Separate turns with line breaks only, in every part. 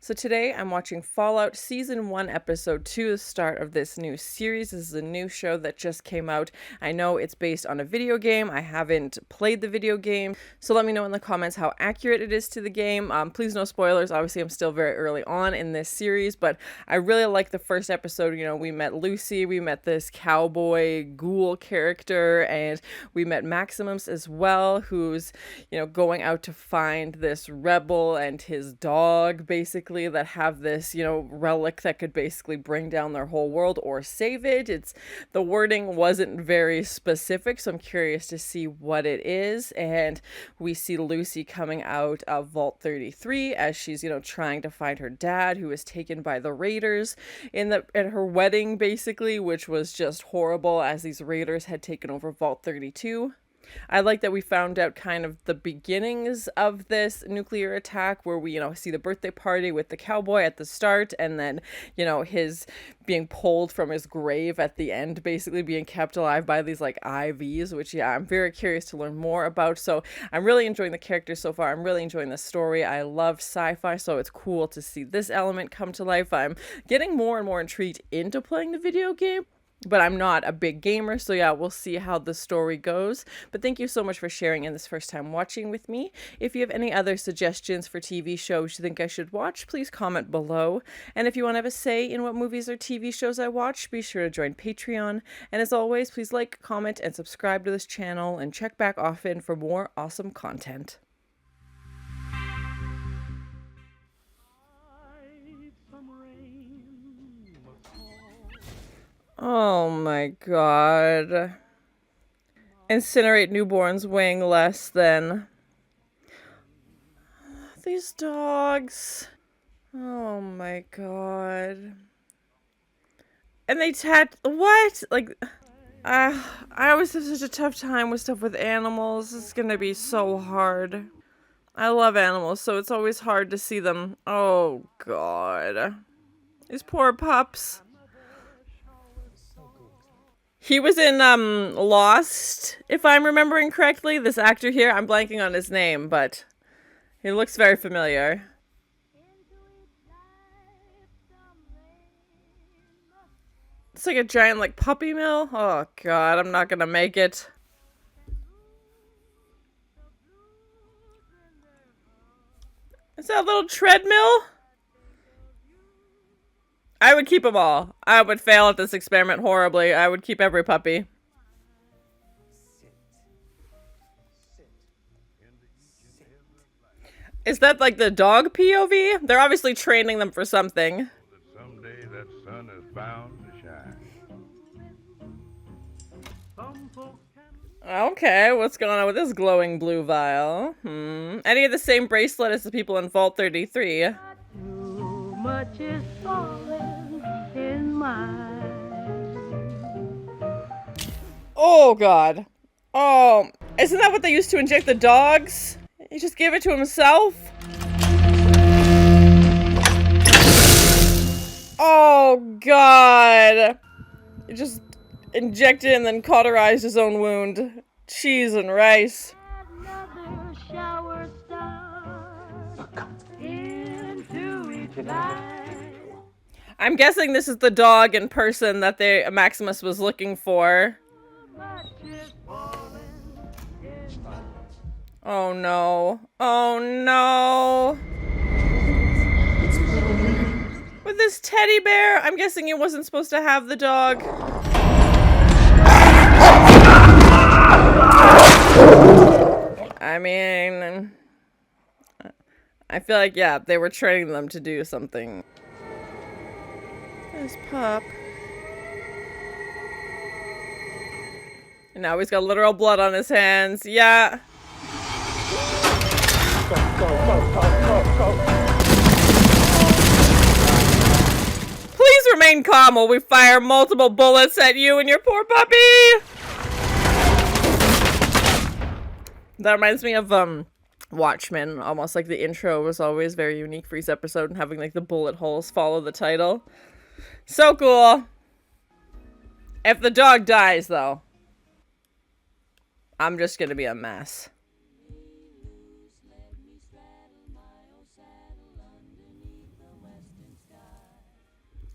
So today I'm watching Fallout Season 1, Episode 2, the start of this new series. This is a new show that just came out. I know it's based on a video game. I haven't played the video game, so let me know in the comments how accurate it is to the game. Please no spoilers. Obviously, I'm still very early on in this series, but I really like the first episode. You know, we met Lucy, we met this cowboy ghoul character, and we met Maximus as well, who's, you know, going out to find this rebel and his dog, basically, that have this, you know, relic that could basically bring down their whole world or save it. The wording wasn't very specific, so I'm curious to see what it is. And we see Lucy coming out of Vault 33 as she's, you know, trying to find her dad, who was taken by the raiders at her wedding, basically, which was just horrible, as these raiders had taken over Vault 32. I like that we found out kind of the beginnings of this nuclear attack, where we, you know, see the birthday party with the cowboy at the start, and then, you know, his being pulled from his grave at the end, basically being kept alive by these like IVs, which, yeah, I'm very curious to learn more about. So I'm really enjoying the characters so far. I'm really enjoying the story. I love sci-fi, so it's cool to see this element come to life. I'm getting more and more intrigued into playing the video game, but I'm not a big gamer, so yeah, we'll see how the story goes. But thank you so much for sharing in this first time watching with me. If you have any other suggestions for TV shows you think I should watch, please comment below. And if you want to have a say in what movies or TV shows I watch, be sure to join Patreon. And as always, please like, comment, and subscribe to this channel, and check back often for more awesome content. Oh my god. Incinerate newborns weighing less than... These dogs. Oh my god. And they what? Like, I always have such a tough time with stuff with animals. It's gonna be so hard. I love animals, so it's always hard to see them. Oh god. These poor pups. He was in, Lost, if I'm remembering correctly. This actor here, I'm blanking on his name, but he looks very familiar. It's like a giant, like, puppy mill. Oh, God, I'm not gonna make it. Is that a little treadmill? I would keep them all. I would fail at this experiment horribly. I would keep every puppy. Is that like the dog POV? They're obviously training them for something.
Someday that sun is bound to shine.
Okay, what's going on with this glowing blue vial? Any of the same bracelet as the people in Vault 33?
Too much is falling in my...
Oh god. Oh, isn't that what they used to inject the dogs? He just gave it to himself? Oh god. He just injected and then cauterized his own wound. Cheese and rice.
Another shower star into each life.
I'm guessing this is the dog in person that Maximus was looking for. Oh no. Oh no. With this teddy bear? I'm guessing he wasn't supposed to have the dog. I mean, I feel like, yeah, they were training them to do something. This pup. And now he's got literal blood on his hands. Yeah. Please remain calm while we fire multiple bullets at you and your poor puppy. That reminds me of Watchmen. Almost like the intro was always very unique for each episode, and having like the bullet holes follow the title. So cool. If the dog dies, though, I'm just gonna be a mess.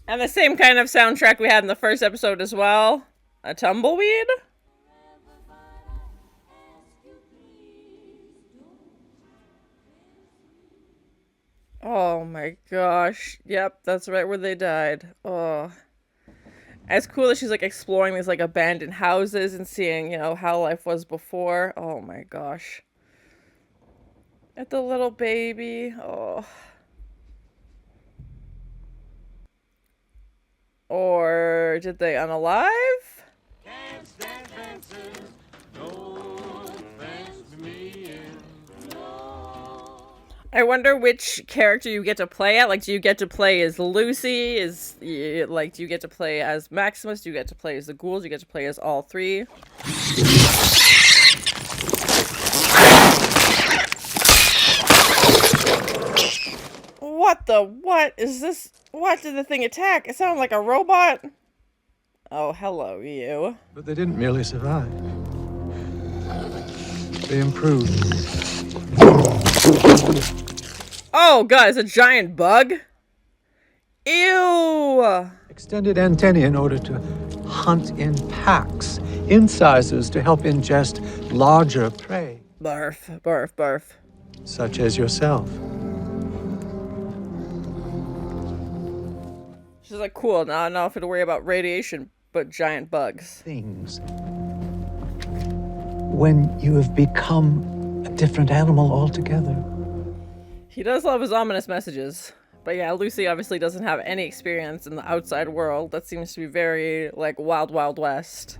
And the same kind of soundtrack we had in the first episode as well. A tumbleweed? Oh my gosh. Yep, that's right where they died. Oh. It's cool that she's like exploring these like abandoned houses and seeing, you know, how life was before. Oh my gosh. At the little baby. Oh. Or did they unalive?
Can't stand fences, no fence for me.
I wonder which character you get to play at. Like, do you get to play as Lucy? Do you get to play as Maximus? Do you get to play as the ghouls? Do you get to play as all three? What is this? What did the thing attack? It sounded like a robot. Oh, hello, you.
But they didn't merely survive. They improved.
Oh, God, it's a giant bug? Ew!
Extended antennae in order to hunt in packs, incisors to help ingest larger prey.
Barf, barf, barf.
Such as yourself.
She's like, cool, now I don't have to worry about radiation, but giant bugs.
Things. When you have become a different animal altogether.
He does love his ominous messages. But yeah, Lucy obviously doesn't have any experience in the outside world. That seems to be very, like, wild, wild west.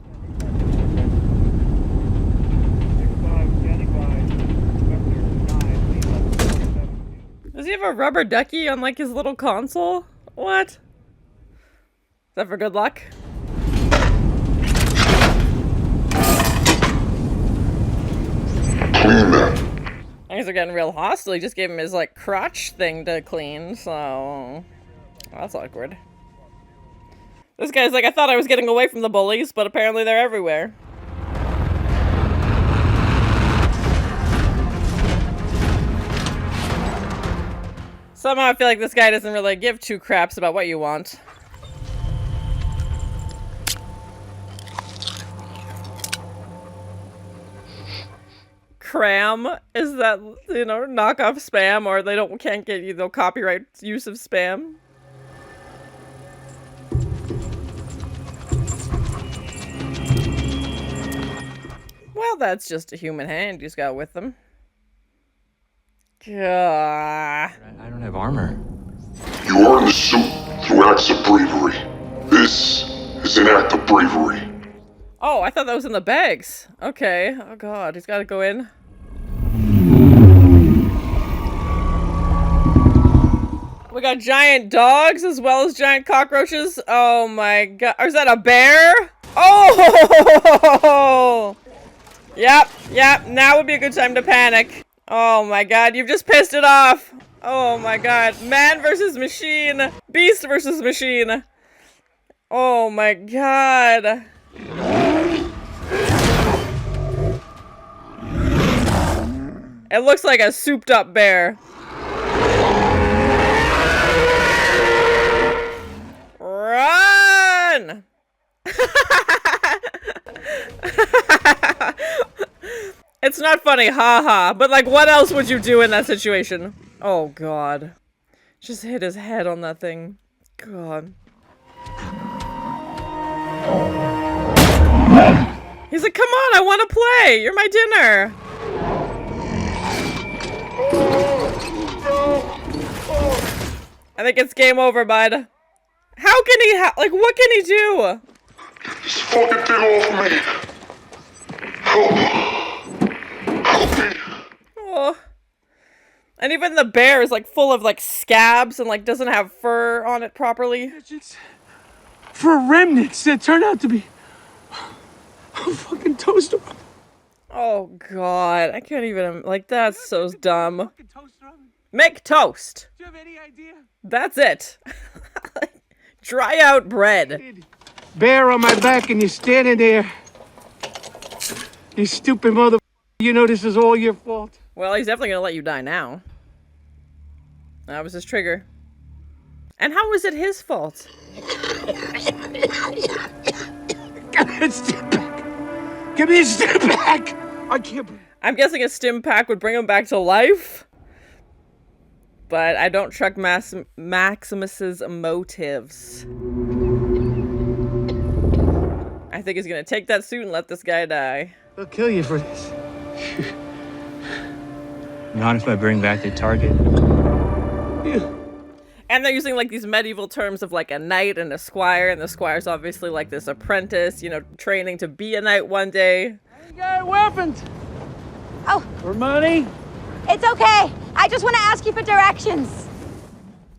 Does he have a rubber ducky on, like, his little console? What? Is that for good luck?
Clean that.
Things are getting real hostile. He just gave him his, like, crotch thing to clean, so... That's awkward. This guy's like, I thought I was getting away from the bullies, but apparently they're everywhere. Somehow I feel like this guy doesn't really give two craps about what you want. Cram? Is that, you know, knockoff spam, or they can't get you the copyright use of spam? Well, that's just a human hand you just got with them.
I don't have armor.
You earn the suit through acts of bravery. This is an act of bravery.
Oh, I thought that was in the bags. Okay. Oh god, he's gotta go in. We got giant dogs as well as giant cockroaches. Oh my god. Or is that a bear? Oh! Yep. Now would be a good time to panic. Oh my god, you've just pissed it off. Oh my god. Man versus machine. Beast versus machine. Oh my god. It looks like a souped up bear. Run! It's not funny, haha, but like what else would you do in that situation? Oh god. Just hit his head on that thing. God. He's like, come on, I want to play! You're my dinner! I think it's game over, bud. How can he like, what can he do?
This fucking thing off me. Help me.
Oh. And even the bear is like full of like scabs and like doesn't have fur on it properly.
It's for remnants that turn out to be a fucking toaster.
Oh god, I can't even, like, that's so dumb. Make toast.
Do you have any idea?
That's it. Dry out bread.
Bear on my back and you're standing there. You stupid mother. You know this is all your fault.
Well, he's definitely gonna let you die now. That was his trigger. And how was it his fault?
Stim pack. Give me a stim pack. I can't.
I'm guessing a stim pack would bring him back to life. But I don't trust Maximus's motives. I think he's gonna take that suit and let this guy die.
They'll kill you for this.
Not if I bring back the target.
And they're using like these medieval terms of like a knight and a squire, and the squire's obviously like this apprentice, you know, training to be a knight one day.
I ain't got weapons.
Oh.
For money.
It's okay. I just want to ask you for directions.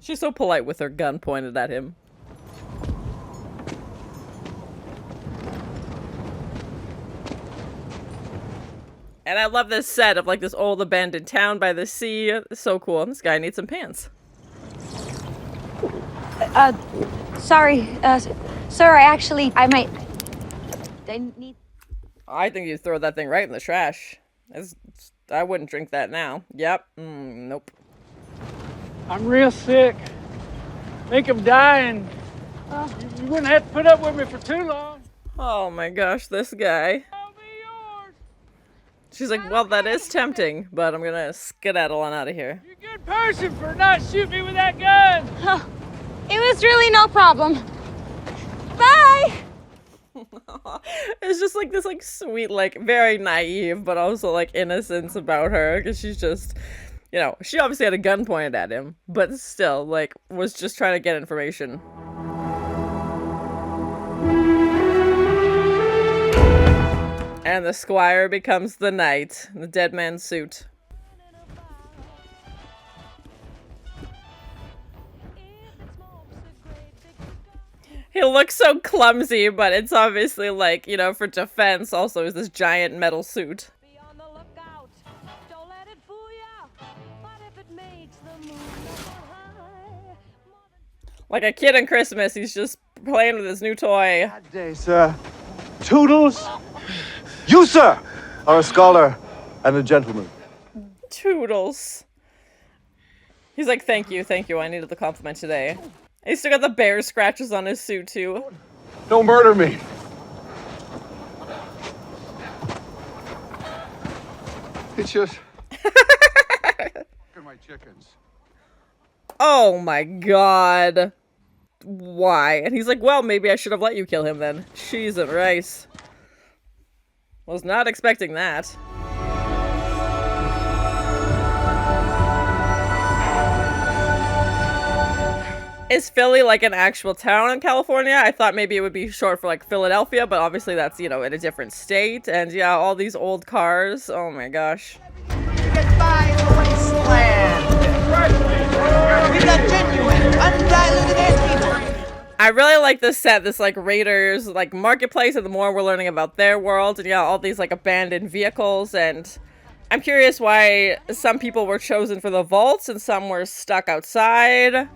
She's so polite with her gun pointed at him. And I love this set of like this old abandoned town by the sea. It's so cool. This guy needs some pants.
Sorry, sir, I might... I need...
I think you throw that thing right in the trash. I wouldn't drink that now. Yep. Nope.
I'm real sick. Think of dying. You wouldn't have to put up with me for too long.
Oh my gosh, this guy.
I'll be yours.
She's like, well, that is tempting, but I'm gonna skedaddle on out of here.
You're a good person for not shooting me with that gun.
Oh, it was really no problem. Bye!
It's just like this like sweet, like very naive, but also like innocence about her, because she's just, you know, she obviously had a gun pointed at him, but still like was just trying to get information. And the squire becomes the knight, the dead man's suit. He looks so clumsy, but it's obviously like, you know, for defense also is this giant metal suit.
Be on the lookout. Don't let it fool ya. What if it makes the moon high?
Like a kid on Christmas, he's just playing with his new toy.
Good day, sir. Toodles. You, sir, are a scholar and a gentleman.
Toodles. He's like, thank you, I needed the compliment today. He's still got the bear scratches on his suit, too.
Don't murder me. It's just... Look at my chickens.
Oh my god. Why? And he's like, well, maybe I should have let you kill him then. Cheese and rice. Was not expecting that. Is Philly like an actual town in California? I thought maybe it would be short for like Philadelphia, but obviously that's, you know, in a different state. And yeah, all these old cars. Oh my gosh.
Goodbye, wasteland. We got genuine, undiluted antiques.
I really like this set, this like Raiders like marketplace, and the more we're learning about their world, and yeah, all these like abandoned vehicles. And I'm curious why some people were chosen for the vaults and some were stuck outside.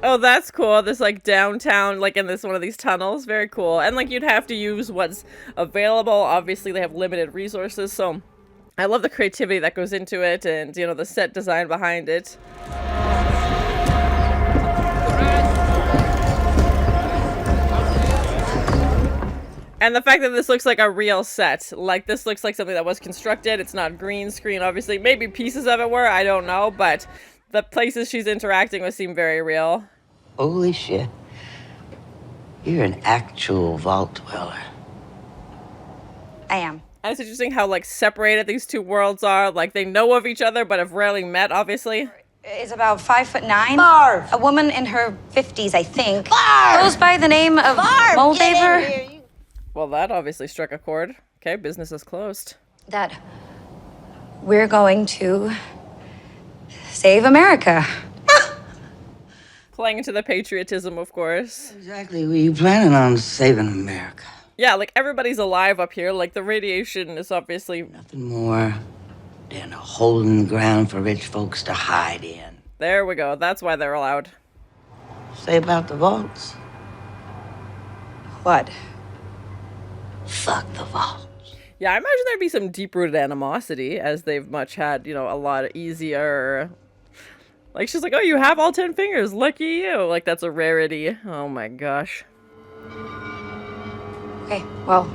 Oh, that's cool. This like downtown, like in this one of these tunnels. Very cool. And like you'd have to use what's available. Obviously they have limited resources, so I love the creativity that goes into it, and you know, the set design behind it. And the fact that this looks like a real set, like this looks like something that was constructed. It's not green screen, obviously. Maybe pieces of it were, I don't know, but the places she's interacting with seem very real.
Holy shit. You're an actual vault dweller.
I am.
And it's interesting how like separated these two worlds are. Like they know of each other, but have rarely met, obviously.
Is about 5'9".
Barf!
A woman in her 50s, I think.
Barf!
Goes by the name of
Barf!
Moldaver.
Well, that obviously struck a chord. Okay, business is closed.
That we're going to save America.
Playing into the patriotism, of course.
Exactly were you planning on saving America?
Yeah, like everybody's alive up here. Like the radiation is obviously
Nothing more than a holding ground for rich folks to hide in.
There we go. That's why they're allowed.
Say about the vaults.
What?
Fuck the vault.
Yeah, I imagine there'd be some deep-rooted animosity, as they've much had, you know, a lot easier. Like, she's like, oh, you have all 10 fingers, lucky you. Like, that's a rarity. Oh my gosh.
Okay, well,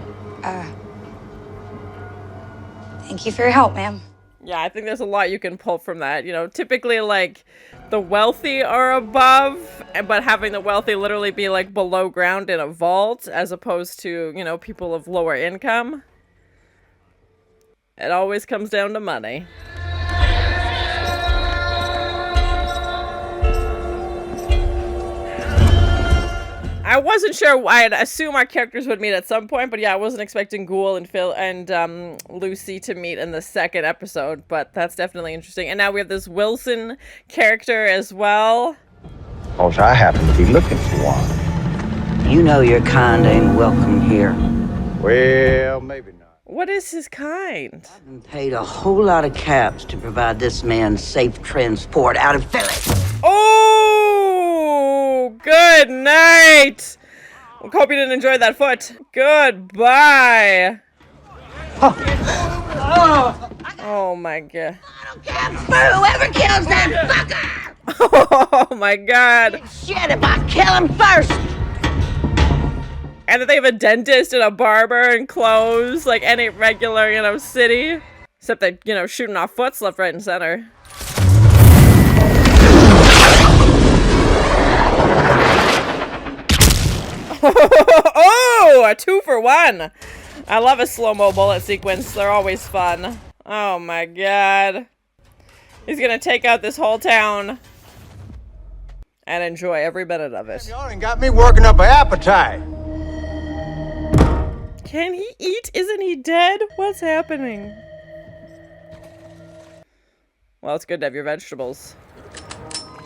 thank you for your help, ma'am.
Yeah, I think there's a lot you can pull from that. You know, typically, like, the wealthy are above, but having the wealthy literally be, like, below ground in a vault, as opposed to, you know, people of lower income. It always comes down to money. I wasn't sure. I'd assume our characters would meet at some point, but yeah, I wasn't expecting Ghoul and Phil and Lucy to meet in the second episode, but that's definitely interesting. And now we have this Wilson character as well.
Also, I happen to be looking for one.
You know your kind ain't welcome here.
Well, maybe not.
What is his kind?
I've been paid a whole lot of caps to provide this man safe transport out of Philly.
Oh, good night. I hope you didn't enjoy that foot. Goodbye. Oh my god.
Whoever kills that fucker!
Oh my god.
Shit, if I kill him first!
And that they have a dentist and a barber and clothes, like any regular, you know, city. Except that, you know, shooting off foots left, right, and center. Oh, a 2-for-1. I love a slow-mo bullet sequence. They're always fun. Oh my god. He's gonna take out this whole town and enjoy every minute of it.
Y'all ain't got me working up an appetite.
Can he eat? Isn't he dead? What's happening? Well, it's good to have your vegetables.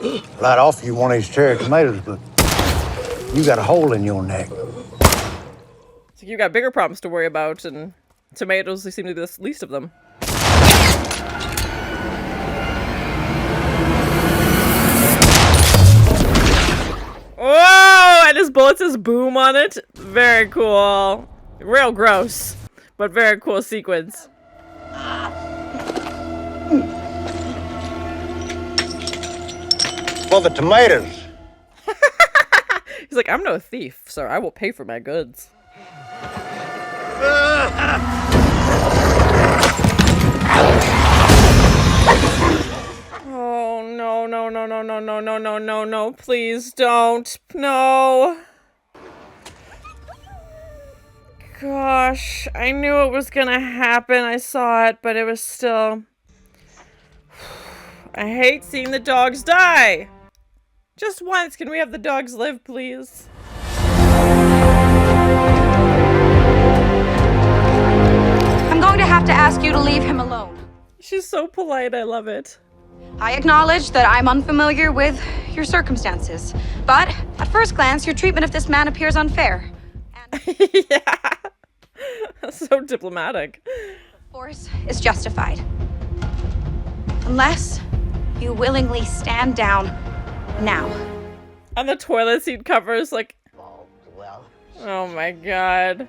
I'd offer you one of these cherry tomatoes, but you got a hole in your neck.
So you got bigger problems to worry about, and tomatoes, they seem to be the least of them. Whoa! And his bullet says boom on it. Very cool. Real gross, but very cool sequence.
For the tomatoes.
He's like, I'm no thief, sir. I will pay for my goods. Oh, no, no, no, no, no, no, no, no, no, no. Please don't. No. Gosh, I knew it was gonna happen. I saw it, but it was still... I hate seeing the dogs die. Just once, can we have the dogs live, please?
I'm going to have to ask you to leave him alone.
She's so polite, I love it.
I acknowledge that I'm unfamiliar with your circumstances, but at first glance, your treatment of this man appears unfair.
Yeah. So diplomatic.
Force is justified. Unless you willingly stand down now.
And the toilet seat covers, like... Oh my god.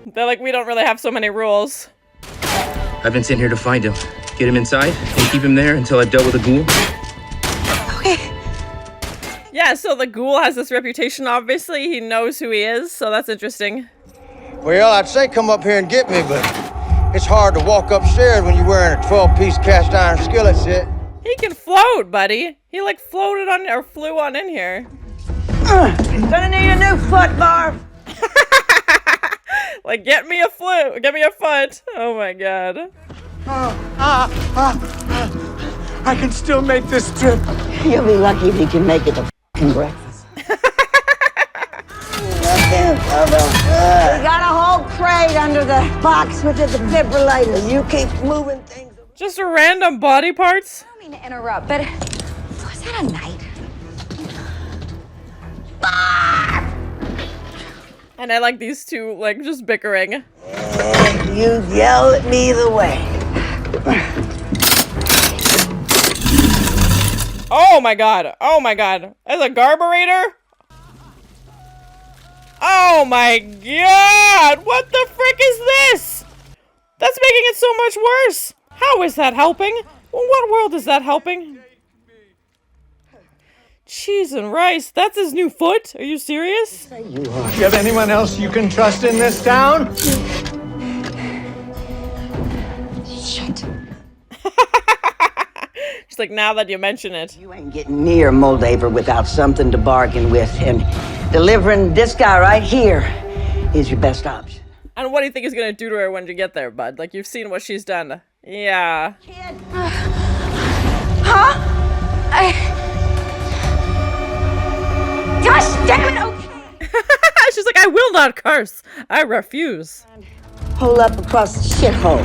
They're like, we don't really have so many rules.
I've been sent here to find him, get him inside, and keep him there until I've dealt with the ghoul.
Okay.
Yeah, so the ghoul has this reputation, obviously. He knows who he is, so that's interesting.
Well, I'd say come up here and get me, but it's hard to walk upstairs when you're wearing a 12-piece cast iron skillet set.
He can float, buddy. He like floated on or flew on in here.
Gonna need a new foot, Barb.
Like, get me a foot. Oh my god.
I can still make this trip.
You'll be lucky if you can make it to f***ing breakfast. We got a whole crate under the box with the defibrillator. You keep moving things.
Just a random body parts?
I don't mean to interrupt, but was that a knight?
And I like these two, like, just bickering.
You yell at me either way.
Oh my god. Oh my god. There's a garburator? Oh my god! What the frick is this? That's making it so much worse! How is that helping? What world is that helping? Cheese and rice, that's his new foot? Are you serious?
Do you have anyone else you can trust in this town?
Shit.
She's like, now that you mention it.
You ain't getting near Moldaver without something to bargain with, and delivering this guy right here is your best option.
And what do you think he's gonna do to her when you get there, bud? Like, you've seen what she's done. Yeah.
Huh? Gosh damn it, okay.
She's like, I will not curse. I refuse.
Hole up across the shithole.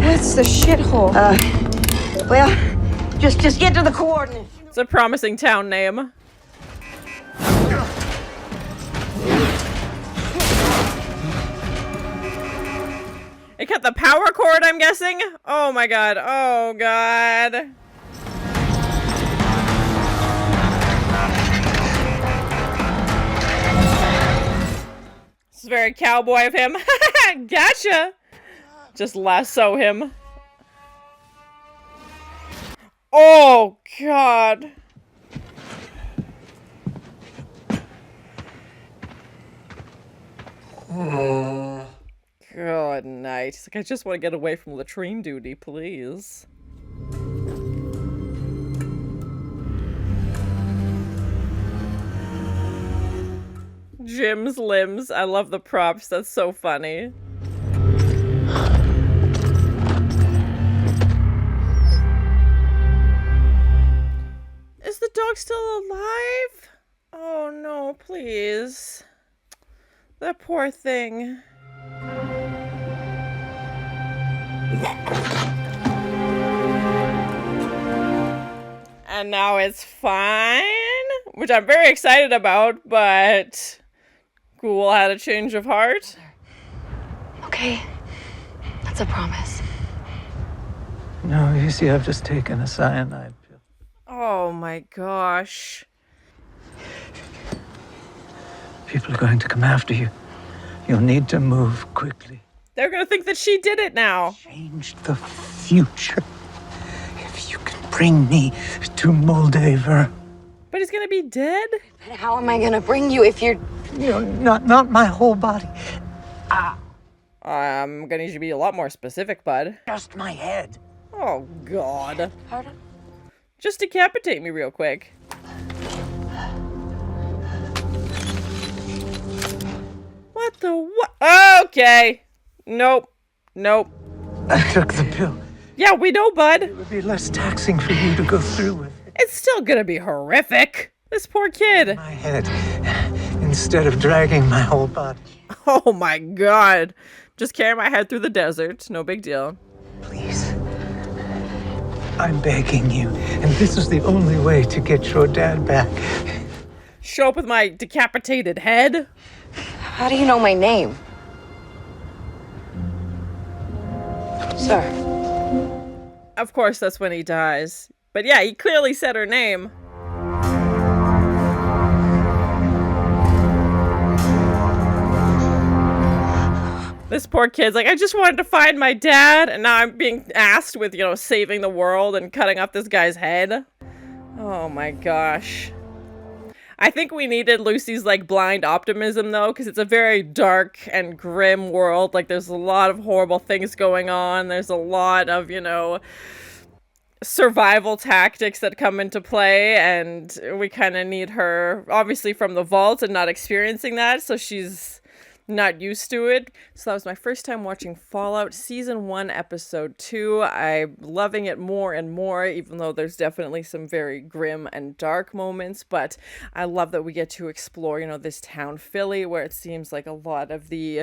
What's the shithole?
Well, just get to the coordinates.
It's a promising town name. It cut the power cord, I'm guessing? Oh my god. Oh god. This is very cowboy of him. Gotcha. Just lasso him. Oh god. Good night. He's like, I just want to get away from latrine duty, please. Jim's limbs. I love the props. That's so funny. Is the dog still alive? Oh no, please. That poor thing. And now it's fine, which I'm very excited about, but Ghoul had a change of heart.
Okay, that's a promise.
No, you see, I've just taken a cyanide pill.
Oh my gosh.
People are going to come after you. You'll need to move quickly.
They're gonna think that she did it now.
Change the future. If you can bring me to Moldaver.
But he's gonna be dead?
But how am I gonna bring you if you're...
You know, not my whole body.
I'm gonna need you to be a lot more specific, bud.
Just my head.
Oh god.
Pardon?
Just decapitate me real quick. What the what? Okay. Nope. Nope.
I took the pill.
Yeah, we know, bud.
It would be less taxing for you to go through with it.
It's still gonna be horrific. This poor kid.
My head, instead of dragging my whole body.
Oh my god. Just carry my head through the desert. No big deal.
Please. I'm begging you, and this is the only way to get your dad back.
Show up with my decapitated head?
How do you know my name? Sir.
Of course, that's when he dies. But yeah, he clearly said her name. This poor kid's like, I just wanted to find my dad, and now I'm being asked with, you know, saving the world and cutting off this guy's head. Oh my gosh. I think we needed Lucy's, like, blind optimism, though, because it's a very dark and grim world. Like, there's a lot of horrible things going on. There's a lot of, you know, survival tactics that come into play, and we kind of need her, obviously, from the vault and not experiencing that, so she's not used to it. So that was my first time watching Fallout Season 1, Episode 2. I'm loving it more and more, even though there's definitely some very grim and dark moments, but I love that we get to explore, you know, this town, Philly, where it seems like a lot of the,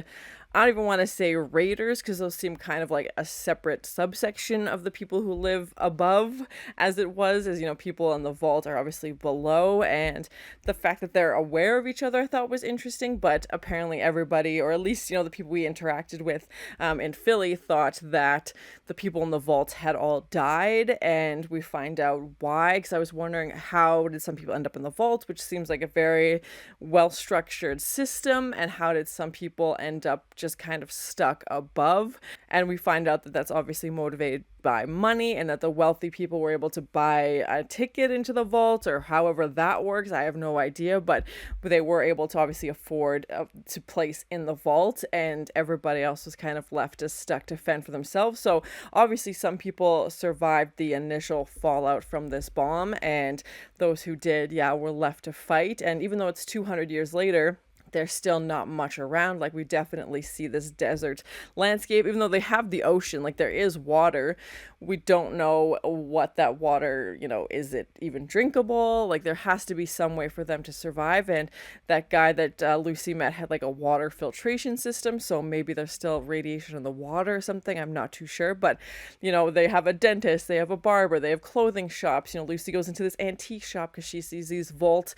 I don't even want to say raiders, because those seem kind of like a separate subsection of the people who live above, as it was, as, you know, people in the vault are obviously below, and the fact that they're aware of each other I thought was interesting, but apparently everybody, or at least, you know, the people we interacted with in Philly, thought that the people in the vault had all died, and we find out why, because I was wondering how did some people end up in the vault, which seems like a very well-structured system, and how did some people end up just just kind of stuck above. And we find out that that's obviously motivated by money, and that the wealthy people were able to buy a ticket into the vault, or however that works. I have no idea, but they were able to obviously afford to place in the vault, and everybody else was kind of left as stuck to fend for themselves. So obviously some people survived the initial fallout from this bomb, and those who did, were left to fight. And even though it's 200 years later, there's still not much around. Like, we definitely see this desert landscape, even though they have the ocean, like there is water. We don't know what that water, is it even drinkable? Like, there has to be some way for them to survive. And that guy that Lucy met had like a water filtration system, so maybe there's still radiation in the water or something. I'm not too sure. But they have a dentist, they have a barber, they have clothing shops. Lucy goes into this antique shop because she sees these vault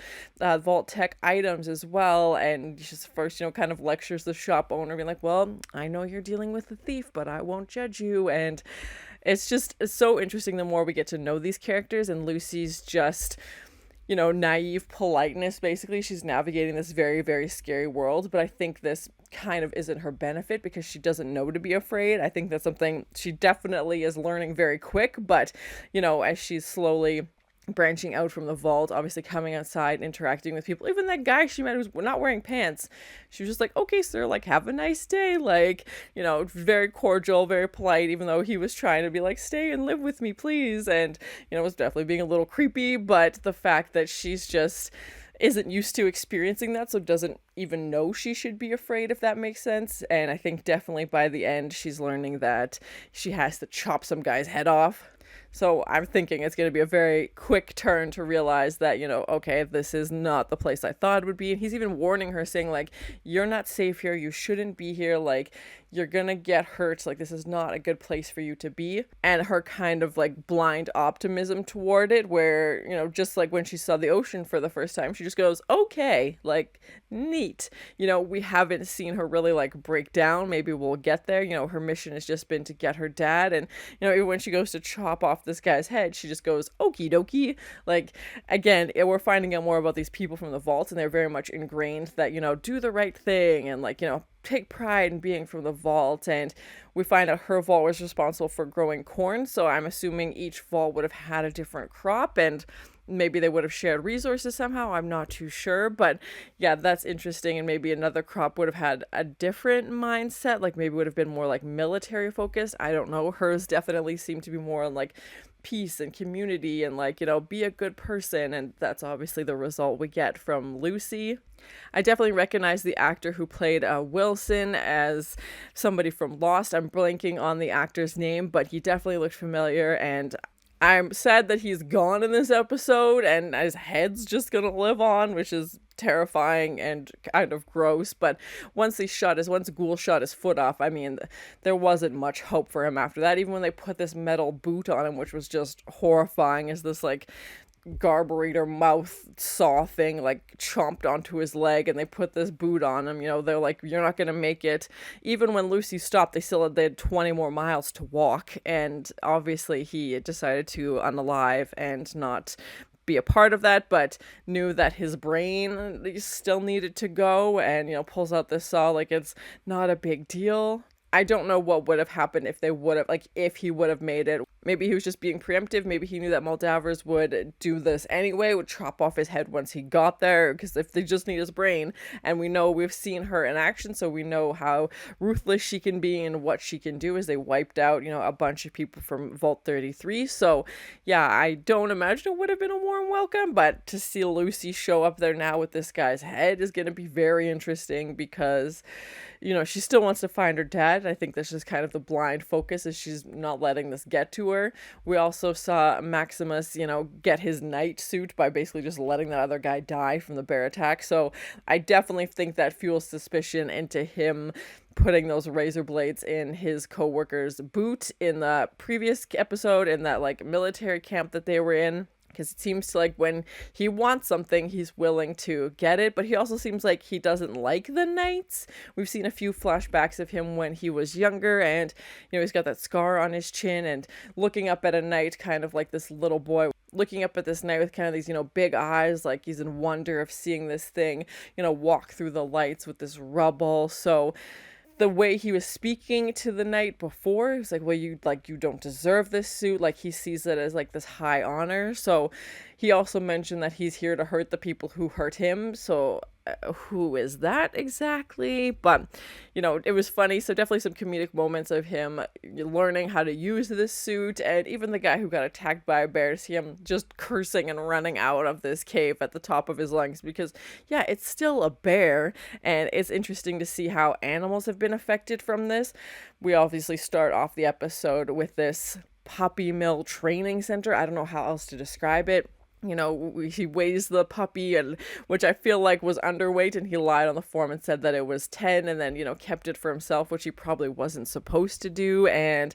tech items as well. And she's first, kind of lectures the shop owner, being like, well, I know you're dealing with a thief, but I won't judge you. And it's so interesting the more we get to know these characters. And Lucy's just, naive politeness, basically. She's navigating this very, very scary world. But I think this kind of isn't her benefit, because she doesn't know to be afraid. I think that's something she definitely is learning very quick. But, as she's slowly branching out from the vault, obviously coming outside, interacting with people, even that guy she met who's not wearing pants, she was just like, okay, sir, like, have a nice day, like, very cordial, very polite, even though he was trying to be like, stay and live with me, please. And was definitely being a little creepy. But the fact that she's just isn't used to experiencing that, so doesn't even know she should be afraid, if that makes sense. And I think definitely by the end she's learning that she has to chop some guy's head off. So I'm thinking it's going to be a very quick turn to realize that, okay, this is not the place I thought it would be. And he's even warning her, saying, like, you're not safe here. You shouldn't be here. Like, you're going to get hurt. Like, this is not a good place for you to be. And her kind of, like, blind optimism toward it, where, just like when she saw the ocean for the first time, she just goes, okay, like, neat. We haven't seen her really, like, break down. Maybe we'll get there. Her mission has just been to get her dad. And, even when she goes to chop off this guy's head, she just goes, okie dokie. Like, again, we're finding out more about these people from the vault, and they're very much ingrained that, do the right thing, and, like, take pride in being from the vault. And we find out her vault was responsible for growing corn, so I'm assuming each vault would have had a different crop, and maybe they would have shared resources somehow. I'm not too sure, but yeah, that's interesting. And maybe another crop would have had a different mindset, like maybe would have been more like military focused. I don't know. Hers definitely seemed to be more on like peace and community and like, be a good person. And that's obviously the result we get from Lucy. I definitely recognize the actor who played Wilson as somebody from Lost. I'm blanking on the actor's name, but he definitely looked familiar, and I'm sad that he's gone in this episode and his head's just gonna live on, which is terrifying and kind of gross. But once Ghoul shot his foot off, I mean, there wasn't much hope for him after that. Even when they put this metal boot on him, which was just horrifying, as this like carburetor mouth saw thing like chomped onto his leg, and they put this boot on him. They're like, you're not gonna make it. Even when Lucy stopped, they had 20 more miles to walk, and obviously he decided to unalive and not be a part of that, but knew that his brain still needed to go, and pulls out this saw like it's not a big deal. I don't know what would have happened if he would have made it. Maybe he was just being preemptive. Maybe he knew that Moldavers would do this anyway, would chop off his head once he got there, because if they just need his brain. And we've seen her in action, so we know how ruthless she can be and what she can do, as they wiped out, a bunch of people from Vault 33. So yeah, I don't imagine it would have been a warm welcome, but to see Lucy show up there now with this guy's head is going to be very interesting, because she still wants to find her dad. I think this is kind of the blind focus, is she's not letting this get to her. We also saw Maximus, get his knight suit by basically just letting that other guy die from the bear attack. So I definitely think that fuels suspicion into him putting those razor blades in his co-worker's boot in the previous episode, in that like military camp that they were in. Because it seems like when he wants something, he's willing to get it. But he also seems like he doesn't like the knights. We've seen a few flashbacks of him when he was younger, and he's got that scar on his chin, and looking up at a knight kind of like this little boy looking up at this knight with kind of these big eyes, like he's in wonder of seeing this thing walk through the lights with this rubble. So the way he was speaking to the knight before, he was like, well, you don't deserve this suit. Like, he sees it as like this high honor. So he also mentioned that he's here to hurt the people who hurt him. So who is that exactly? But, you know, it was funny. So definitely some comedic moments of him learning how to use this suit, and even the guy who got attacked by a bear, to see him just cursing and running out of this cave at the top of his lungs, because yeah, it's still a bear, and it's interesting to see how animals have been affected from this. We obviously start off the episode with this puppy mill training center. I don't know how else to describe it. You know, he weighs the puppy, and which I feel like was underweight, and he lied on the form and said that it was 10, and then, you know, kept it for himself, which he probably wasn't supposed to do, and,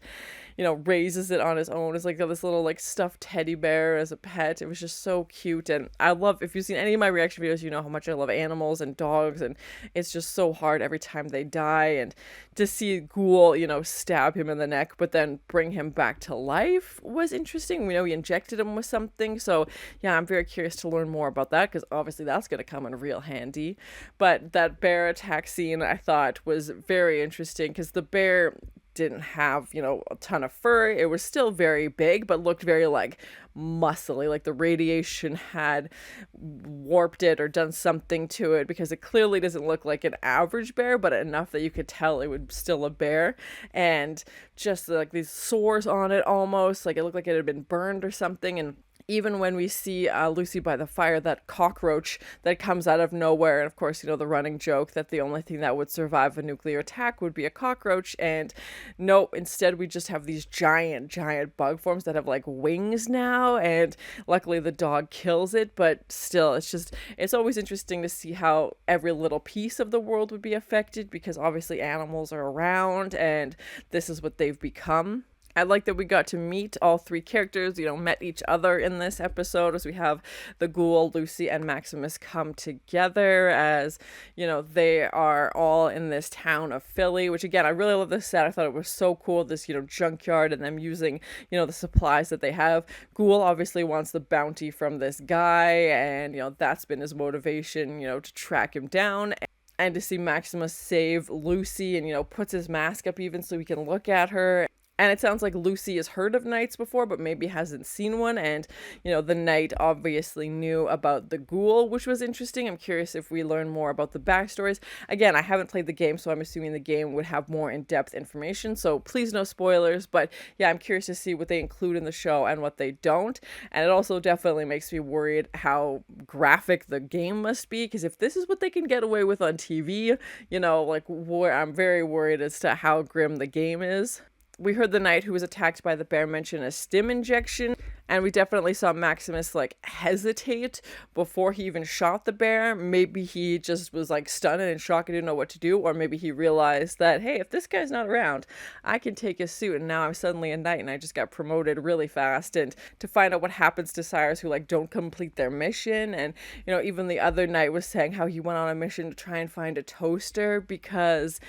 you know, raises it on his own. It's like this little like stuffed teddy bear as a pet. It was just so cute. And I love, if you've seen any of my reaction videos, you know how much I love animals and dogs, and it's just so hard every time they die. And to see Ghoul, you know, stab him in the neck but then bring him back to life was interesting. We know he injected him with something, so yeah, I'm very curious to learn more about that, because obviously that's going to come in real handy. But that bear attack scene I thought was very interesting, because the bear didn't have, you know, a ton of fur. It was still very big, but looked very like muscly, like the radiation had warped it or done something to it, because it clearly doesn't look like an average bear, but enough that you could tell it was still a bear. And just like these sores on it, almost like it looked like it had been burned or something. And even when we see Lucy by the fire, that cockroach that comes out of nowhere, and of course, you know, the running joke that the only thing that would survive a nuclear attack would be a cockroach, and no, instead we just have these giant bug forms that have like wings now, and luckily the dog kills it. But still, it's always interesting to see how every little piece of the world would be affected, because obviously animals are around, and this is what they've become. I like that we got to meet all three characters, you know, met each other in this episode, as we have the Ghoul, Lucy, and Maximus come together, as, you know, they are all in this town of Philly, which again, I really love this set. I thought it was so cool, this, you know, junkyard, and them using, you know, the supplies that they have. Ghoul obviously wants the bounty from this guy, and, you know, that's been his motivation, you know, to track him down. And to see Maximus save Lucy, and, you know, puts his mask up even so we can look at her. And it sounds like Lucy has heard of knights before, but maybe hasn't seen one. And, you know, the knight obviously knew about the Ghoul, which was interesting. I'm curious if we learn more about the backstories. Again, I haven't played the game, so I'm assuming the game would have more in-depth information. So please, no spoilers. But yeah, I'm curious to see what they include in the show and what they don't. And it also definitely makes me worried how graphic the game must be, because if this is what they can get away with on TV, you know, like, I'm very worried as to how grim the game is. We heard the knight who was attacked by the bear mention a stim injection, and we definitely saw Maximus like hesitate before he even shot the bear. Maybe he just was like stunned and in shock and didn't know what to do, or maybe he realized that, hey, if this guy's not around, I can take his suit, and now I'm suddenly a knight and I just got promoted really fast. And to find out what happens to sires who like don't complete their mission. And, you know, even the other knight was saying how he went on a mission to try and find a toaster, because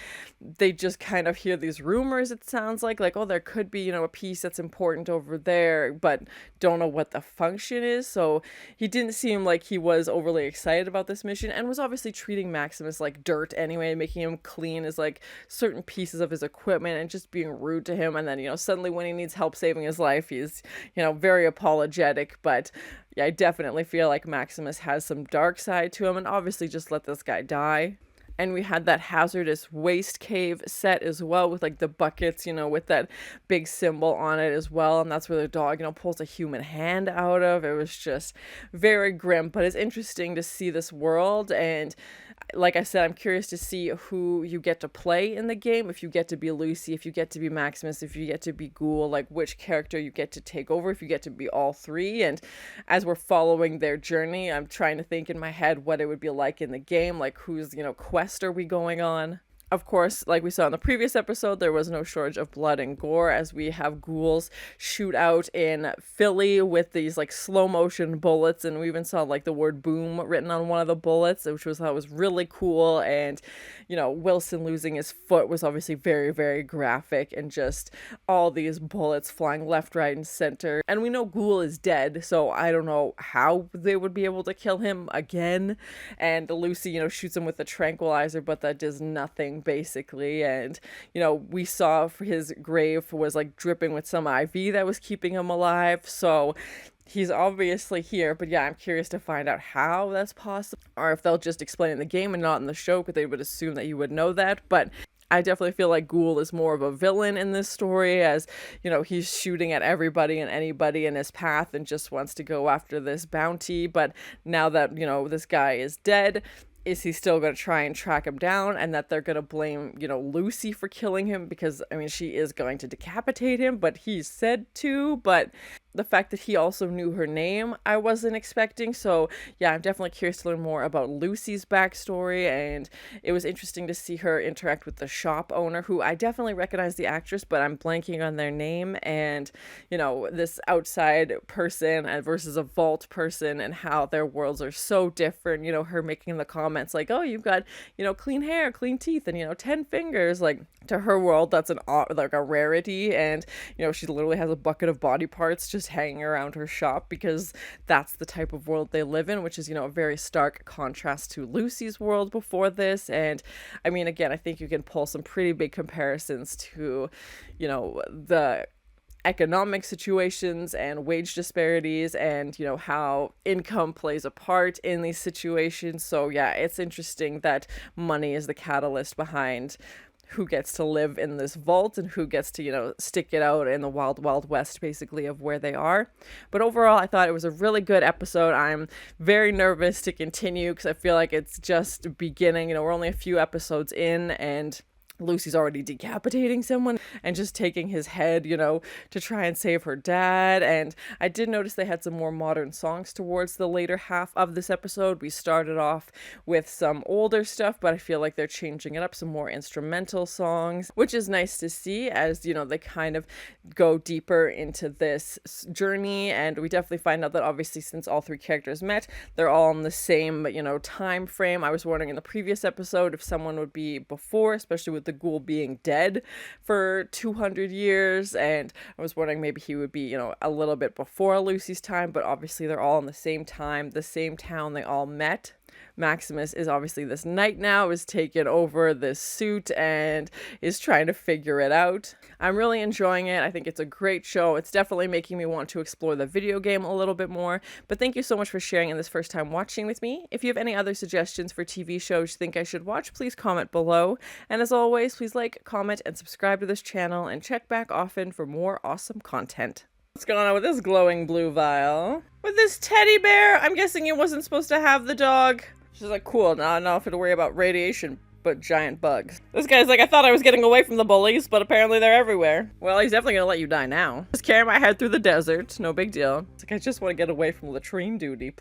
they just kind of hear these rumors, it sounds like, oh, there could be, you know, a piece that's important over there, but don't know what the function is. So he didn't seem like he was overly excited about this mission, and was obviously treating Maximus like dirt anyway, making him clean his like certain pieces of his equipment and just being rude to him. And then, you know, suddenly when he needs help saving his life, he's, you know, very apologetic. But yeah, I definitely feel like Maximus has some dark side to him, and obviously just let this guy die. And we had that hazardous waste cave set as well, with like the buckets, you know, with that big symbol on it as well. And that's where the dog, you know, pulls a human hand out of. It was just very grim, but it's interesting to see this world. And like I said, I'm curious to see who you get to play in the game. If you get to be Lucy, if you get to be Maximus, if you get to be Ghoul, like which character you get to take over, if you get to be all three. And as we're following their journey, I'm trying to think in my head what it would be like in the game, like whose, you know, quest are we going on. Of course, like we saw in the previous episode, there was no shortage of blood and gore, as we have ghouls shoot out in Philly with these like slow motion bullets, and we even saw like the word boom written on one of the bullets, which was thought was really cool. And, you know, Wilson losing his foot was obviously very, very graphic, and just all these bullets flying left, right, and center. And we know Ghoul is dead, so I don't know how they would be able to kill him again. And Lucy, you know, shoots him with a tranquilizer, but that does nothing basically. And, you know, we saw his grave was like dripping with some IV that was keeping him alive. So he's obviously here, but yeah, I'm curious to find out how that's possible, or if they'll just explain in the game and not in the show, because they would assume that you would know that. But I definitely feel like Ghoul is more of a villain in this story, as, you know, he's shooting at everybody and anybody in his path and just wants to go after this bounty. But now that, you know, this guy is dead, is he still going to try and track him down, and that they're going to blame, you know, Lucy for killing him, because, I mean, she is going to decapitate him, but he's said to. But the fact that he also knew her name, I wasn't expecting. So yeah, I'm definitely curious to learn more about Lucy's backstory, and it was interesting to see her interact with the shop owner, who I definitely recognize the actress, but I'm blanking on their name. And, you know, this outside person versus a vault person, and how their worlds are so different. You know, her making the comments like, oh, you've got, you know, clean hair, clean teeth, and, you know, 10 fingers. Like, to her world, that's like a rarity. And, you know, she literally has a bucket of body parts just hanging around her shop, because that's the type of world they live in, which is, you know, a very stark contrast to Lucy's world before this. And I mean, again, I think you can pull some pretty big comparisons to, you know, the economic situations and wage disparities, and, you know, how income plays a part in these situations. So yeah, it's interesting that money is the catalyst behind who gets to live in this vault and who gets to, you know, stick it out in the wild, wild west, basically, of where they are. But overall, I thought it was a really good episode. I'm very nervous to continue, because I feel like it's just beginning. You know, we're only a few episodes in, and Lucy's already decapitating someone and just taking his head, you know, to try and save her dad. And I did notice they had some more modern songs towards the later half of this episode. We started off with some older stuff, but I feel like they're changing it up, some more instrumental songs, which is nice to see, as, you know, they kind of go deeper into this journey. And we definitely find out that, obviously, since all three characters met, they're all in the same, you know, time frame. I was wondering in the previous episode if someone would be before, especially with the ghoul being dead for 200 years, and I was wondering maybe he would be, you know, a little bit before Lucy's time. But obviously they're all in the same time, the same town they all met. Maximus is obviously this knight now, is taken over this suit and is trying to figure it out. I'm really enjoying it. I think it's a great show. It's definitely making me want to explore the video game a little bit more. But thank you so much for sharing in this first time watching with me. If you have any other suggestions for TV shows you think I should watch, please comment below. And as always, please like, comment, and subscribe to this channel, and check back often for more awesome content. What's going on with this glowing blue vial? With this teddy bear? I'm guessing you wasn't supposed to have the dog. She's like, cool, now I don't have to worry about radiation, but giant bugs. This guy's like, I thought I was getting away from the bullies, but apparently they're everywhere. Well, he's definitely gonna let you die now. Just carry my head through the desert, no big deal. It's like, I just want to get away from latrine duty,